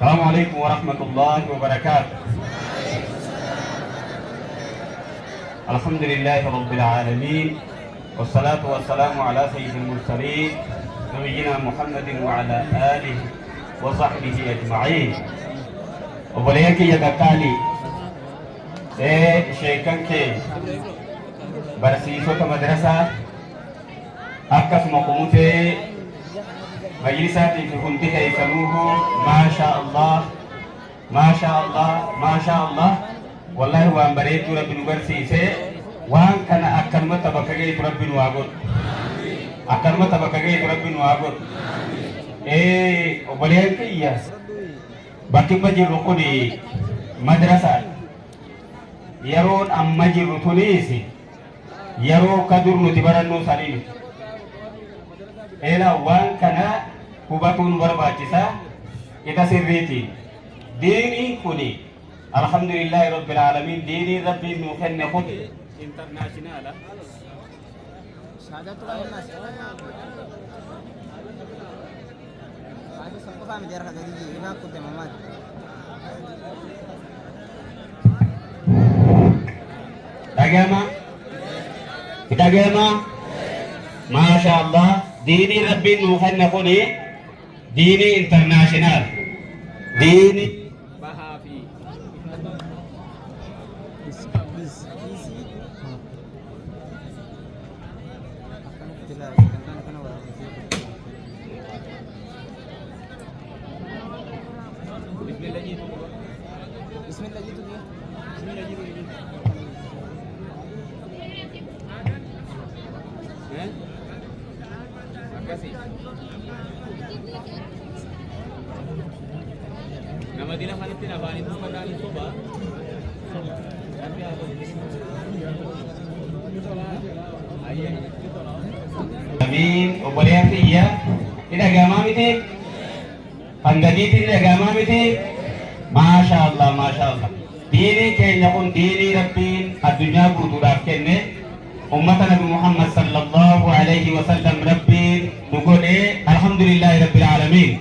Assalamualaikum warahmatullahi wabarakatuh. Alhamdulillahi rabbil alamin. Wassalatu wassalamu ala sayyidil mursalin nabiyyina Muhammadin wa ala alihi wa sahbihi ajma'in. Obboleeyyan kiyya qaqqaalii sheekan kee barsiisota madrasaa akkasuma kumutee majlisaatii fi hundi keessanuuhu maashaa Allah maashaa Allah maashaa Allah wallahi waan bareedduu rabbi nu barsiisee waan kana akkanumatti bakka geessu rabbi nu haa godhu akkanumatti bakka geessu rabbi nu haa godhu. Obboleeyyan kiyya bakki amma jirru kun madrasaa yeroon amma jirru tunis yeroo ka dur nuti barannuu saniin waan kana hubatuun barbaachisaa ita sirriitiin diinii kuni alhamdulillahi rabbil alamin diinii rabbiin nuu kenne kun internaashinaala Dagama Masya Allah dini rabbi nu khanna kuni dini internasional dini bahafi Bismillah gitu dia. Bismillah gitu dia. Makasih. Nama dia kan tidak balik itu kali coba. Tapi apa? Amin. Obboleeyyan kiyya ini agama miti. Hanganiitiin ini agama miti. Masya Allah, Masya Allah. Dini keenya kun dini rabbiin addunyaa guutuudhaaf kenne ummata Nabi Muhammad sallallahu alaihi wasallam rabbiin nu godhe alhamdulillahi rabbil alamin.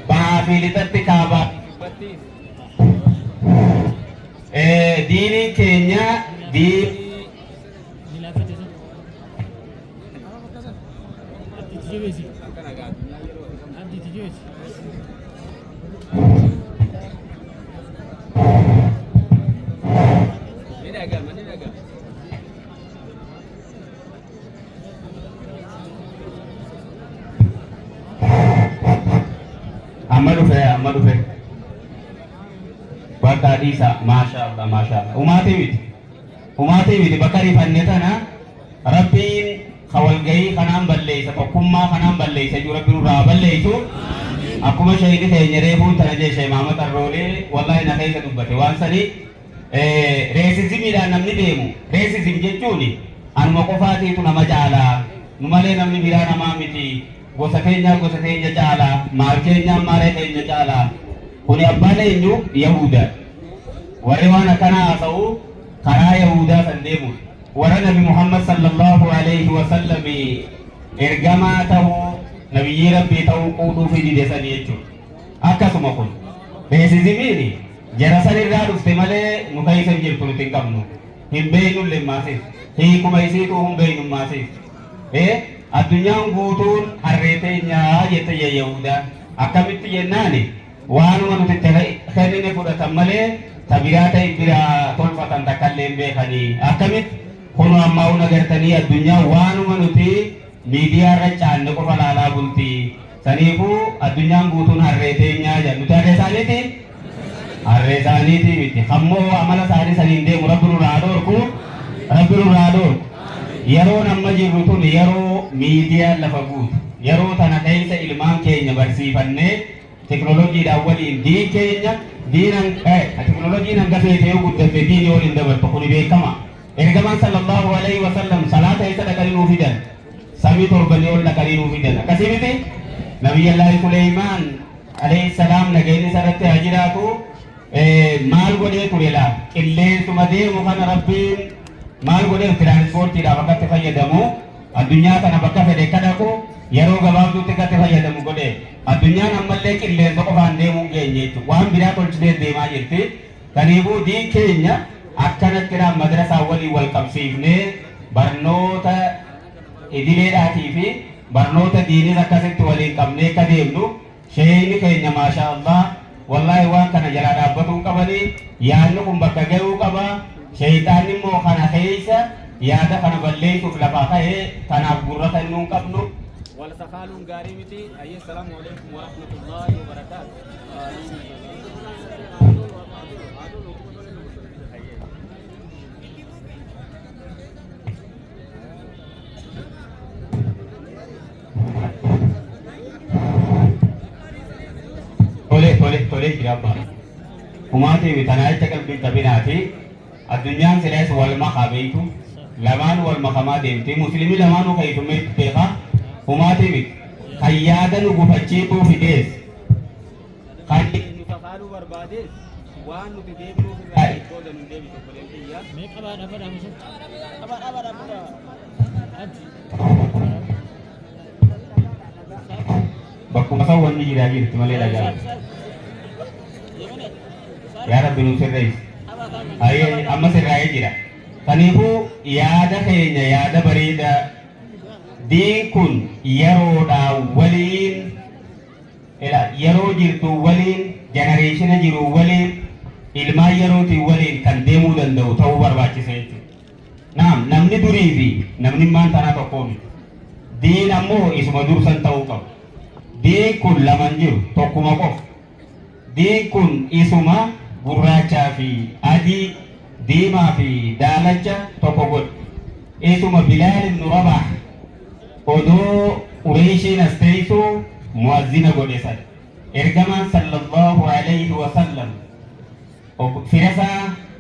Baafilitatti kaaba dini keenya Amadu fe bakka Isa Masya Allah Masya Allah umati miti bakari fannetana rabbiin khawalgayi kanaan balleeysa tokkummaa kanaan balleeysa juu rabbiin irraa balleeysu akkuma shahidi keenya reefuun tana jee Sheekh Mahamad Arroolee wallahi na keessa dubbate waan sani reesizimiidhaan namni deemu reesizim jechuun anuma qofaatiitu nama caalaa nu malee namni biraa namaa miti gosa keenya caalaa maal keenya maaree keenya caalaa kuni abbaan eenyu Yahuda warri waan akkana haasa'u karaa Yahudaa san deemu warra Nabi Muhammad sallallahu alaihi wasallam ergamaa ta'uu nabiyyi rabbii ta'uu quudhuu fi dideessanii jechuudha. Akkasuma kun reesizimiin jara san irraa dhufte malee nu keessa hin jirtu nuti hin qabnu hin beeknullee maasiif hiikuma isiitu hin beeknu maasiif addunyaan guutuun harreeteenyaa jette Yahudaa akkamitti jennaani waanuma nuti kennine fudhatan malee tabiraa ta'e biraa tolfatan takkallee hin beekanii akkamitti kunu ammaa una gartanii addunyaa waanuma nuti miidiyaa irra caanne qofa laalaa bulti saniifuu addunyaan guutuun harreeteenyaa jedhu nuti harree isaaniiti harree isaaniiti miti ammoo amala isaanii saniin deemu rabbi nurraa dhoorku yeroo amma jirru tun yeroo miidiyaan lafa guutu yeroo tana keessa ilmaan keenya barsiifannee teknooloojiidhaan waliin diin keenya teknooloojiin hanga feete yoo guddatte diinii waliin dabartu kuni beekama ergamaan sallallahu alaihi wasallam salaata isa dhaqanii nuu fidan samii torbanii ol dhaqanii nuu fidan akkasii miti nabiyyallaahi Suleymaan alayhi salaam nageenyi isarratti haa jiraatu maal godhee ture laa qilleensuma deemu kana rabbiin maal godhee tiraanspoortiidhaaf akkatti fayyadamu addunyaa kana bakka fedhe kadhaku yeroo gabaabduutti gatti fayyadamu godhe addunyaan ammallee qilleensa qofaan deemuu hin geenye jechuudha waan biraa tolchitee deemaa jirti kaniifuu diin keenya akkanattidhaan madrasaa waliin wal qabsiifnee barnoota idileedhaatii fi barnoota diinis akkasitti waliin qabnee akka deemnu sheeyni keenya maashaa Allah wallaahi waan kana jalaa dhaabbatuu qabanii yaadni kun bakka gahuu qaba sheeyxaanni immoo kana keessa yaada kana balleessuuf lafaa ka'ee kanaaf gurra kennuu hin qabnu wal sakaaluun gaarii miti ayyee salaamu alaikum wa rahmatullaahi wa barakaatu tole jirabba humaati bitanaacha qalbii tabinaati addunyaan silaas wal makaa beeytu lamaan wal makamaa deemti muslimi lamaanu kaytume beeka humaati bit kan yaada nu gufachiituu fidees kan nu tafaaluu barbaadees waan nuti deebinuuf irraa ittooda nu deebisu koleentiyya mee qabaadha badhaamisa qabaadha bakkuma san wanni jiraa jirti malee dhagaa yaa rabbi nu sirreessi ayyee amma sirraa'ee jira kaniifuu yaada keenya yaada bareeda diin kun yeroodhaa waliin yeroo jirtu waliin jenereeshina jiru waliin ilmaan yerootii waliin kan deemuu danda'u ta'uu barbaachisa jechuudha namni durii fi namni maantanaa tokkoo miti diin ammoo isuma dursan ta'uu qabu diin kun laman jiru tokkuma qofa diin kun isuma gurraachaa fi adii diimaa fi daalacha tokko godhe isuma Bilaal ibn Rabaah odoo Qureeshiin as teessuu muazzina godhe san ergamaan sallallahu alayhi wa sallam firasaa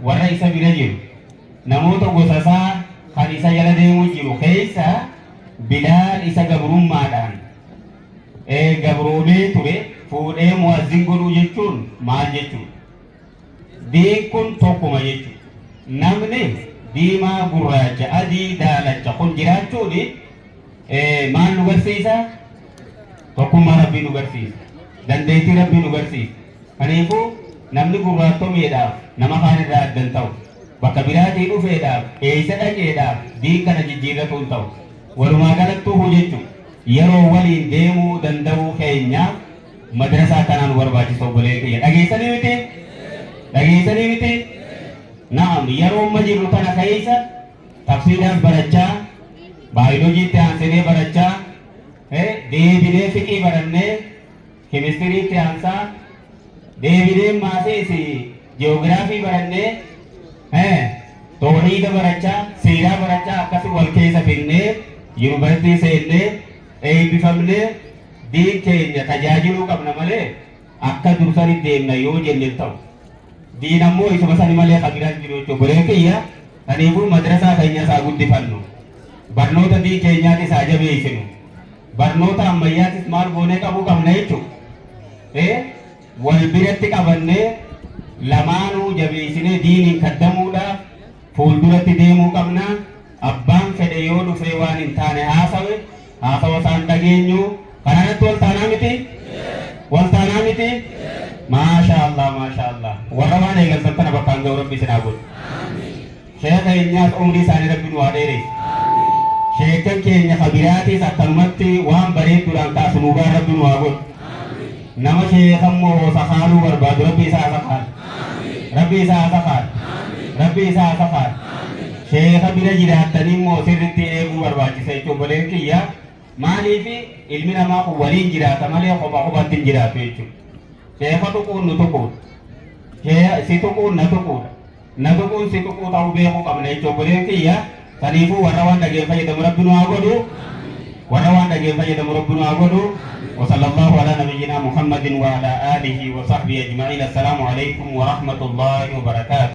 warra isa bira jiru namoota gosasaa kan isa jala deemuu jiru keessa Bilaal isa gabrummaadhaan gabroomee ture fuudhee muazzin godhuu jechuun maal jechuudha diin kun tokkuma jechuudha namni diimaa gurraacha adii daalacha kun jiraachuun maal nu barsiisa tokkummaa rabbii nu barsiisa dandeettii rabbii nu barsiisa kaniifuu namni gurraattomeedhaaf nama kaan irraa addan ta'u bakka biraatii dhufeedhaaf eessa dhaqeedhaaf diin kana jijjiirratu hin ta'u walumaa galattuu jechuudha yeroo waliin deemuu danda'uu keenya madrasaa kanaan barbaachisu obbolee kiyya dhageessanii miti naam yeroo amma jirru kana keessa tafsiiraas barachaa baayoloojiitti aansinee barachaa deebinee fiqii barannee keemistiriitti aansaa deebinee maasees ji'oogiraafii barannee tawhiida barachaa siiraa barachaa akkasi wal keessa finnee yuunivarsiitii seennee eebbifamnee diin keenya tajaajiluu qabna malee akka dursanii deemna yoo jenne ta'u diin ammoo isuma sani malee kabiraan jiru jechuudha obbolee kiyya kaniifuu madrasaa keenya isaa guddifannu barnoota diin keenyaati isaa jabeessinu barnoota ammayyaatis maal goonee qabuu qabna jechuudha wal biratti qabannee lamaanuu jabeessinee diiniin kaddamuudhaaf fuulduratti deemuu qabna abbaan fedhe yoo dhufee waan hin taane haasawa isaan dhageenyu kananatti wal taanaa miti maasha Allah warra waan eegaltan tana bakkaan ga'u rabbi isin haa godhu sheeka keenyaas umrii isaanii rabbi nu haa dheeressu sheekan keenya kabiraatiis akkanumatti waan bareedduudhaan kaasu nuugaan rabbi nu haa godhu nama sheekan moo sakaaluu barbaadu rabbi isaa sakaal sheeka bira jiraattanii moo sirritti eeguu barbaachisa jechuudha obboleen kiyya maaliif ilmi namaa kun waliin jiraata malee kophaatti hin jiraatu jechuudha sheeka tuquun nu tuquudha si tuquun na tuquudha na tuquun si tuquu ta'uu beekuu qabna jechuudha obboleen kiyya kaniifuu warra waan dhageen fayyadamu rabbi nu haa godhu وصلى الله على نبينا محمد وعلى آله وصحبه أجمعين السلام عليكم ورحمة الله وبركاته